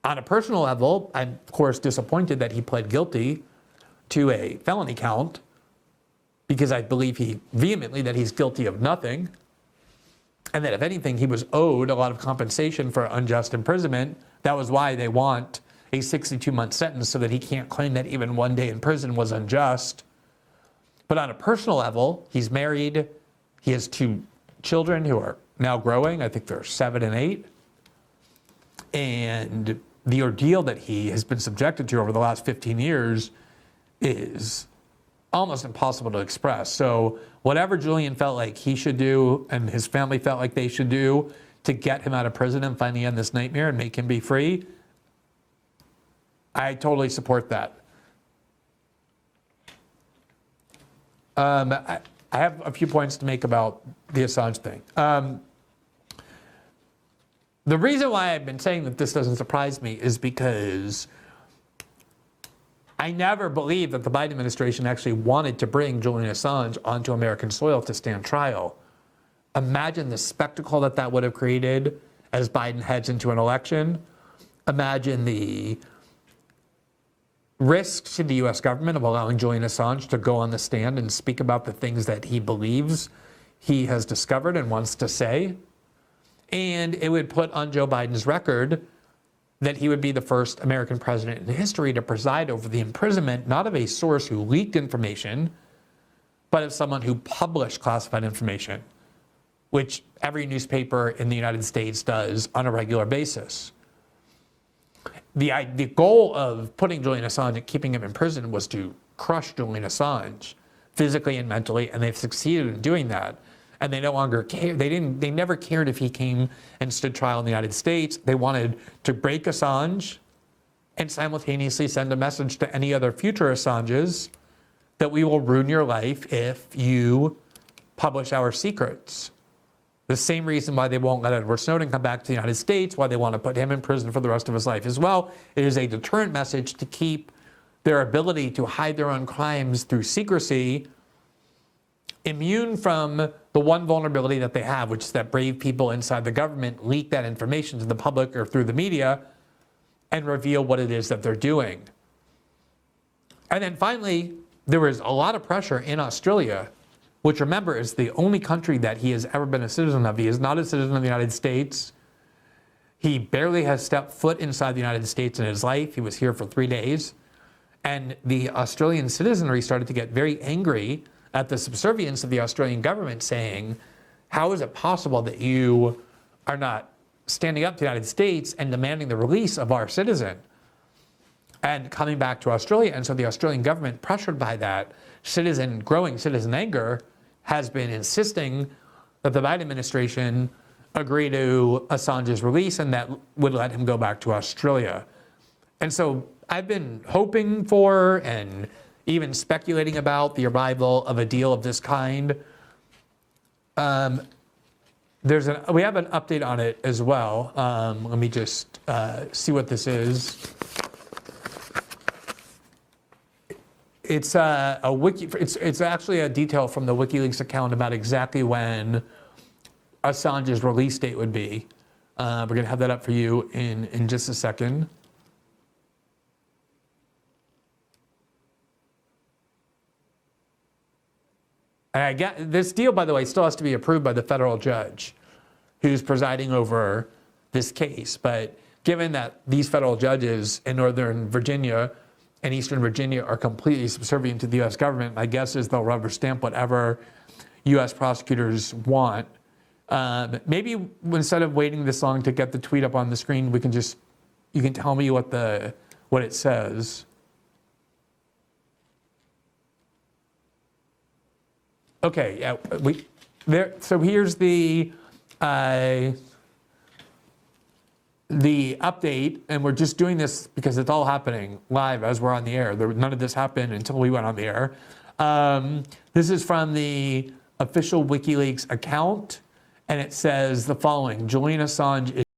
On a personal level, I'm of course disappointed that he pled guilty to a felony count, because I believe vehemently that he's guilty of nothing, and that if anything, he was owed a lot of compensation for unjust imprisonment. That was why they want a 62-month sentence, so that he can't claim that even one day in prison was unjust. But on a personal level, he's married. He has 2 children who are now growing. I think they're 7 and 8. And the ordeal that he has been subjected to over the last 15 years is almost impossible to express. So whatever Julian felt like he should do and his family felt like they should do to get him out of prison and finally end this nightmare and make him be free, I totally support that. I have a few points to make about the Assange thing. The reason why I've been saying that this doesn't surprise me is because I never believed that the Biden administration actually wanted to bring Julian Assange onto American soil to stand trial. Imagine the spectacle that would have created as Biden heads into an election. Imagine the risk to the U.S. government of allowing Julian Assange to go on the stand and speak about the things that he believes he has discovered and wants to say. And it would put on Joe Biden's record that he would be the first American president in history to preside over the imprisonment, not of a source who leaked information, but of someone who published classified information, which every newspaper in the United States does on a regular basis. The goal of putting Julian Assange and keeping him in prison was to crush Julian Assange physically and mentally, and they've succeeded in doing that. And they no longer care. They never cared if he came and stood trial in the United States. They wanted to break Assange and simultaneously send a message to any other future Assanges that we will ruin your life if you publish our secrets. The same reason why they won't let Edward Snowden come back to the United States, why they want to put him in prison for the rest of his life as well. It is a deterrent message to keep their ability to hide their own crimes through secrecy immune from the one vulnerability that they have, which is that brave people inside the government leak that information to the public or through the media and reveal what it is that they're doing. And then finally, there was a lot of pressure in Australia, which, remember, is the only country that he has ever been a citizen of. He is not a citizen of the United States. He barely has stepped foot inside the United States in his life. He was here for 3 days. And the Australian citizenry started to get very angry at the subservience of the Australian government, saying, how is it possible that you are not standing up to the United States and demanding the release of our citizen and coming back to Australia? And so the Australian government, pressured by that growing citizen anger, has been insisting that the Biden administration agree to Assange's release and that would let him go back to Australia. And so I've been hoping for and even speculating about the arrival of a deal of this kind. We have an update on it as well. Let me just see what this is. It's it's actually a detail from the WikiLeaks account about exactly when Assange's release date would be. We're going to have that up for you in just a second. This deal, by the way, still has to be approved by the federal judge who's presiding over this case. But given that these federal judges in Northern Virginia and Eastern Virginia are completely subservient to the U.S. government, my guess is they'll rubber stamp whatever U.S. prosecutors want. Maybe instead of waiting this long to get the tweet up on the screen, you can tell me what it says. Okay, yeah, so here's the update, and we're just doing this because it's all happening live as we're on the air. None of this happened until we went on the air. This is from the official WikiLeaks account, and it says the following: Julian Assange is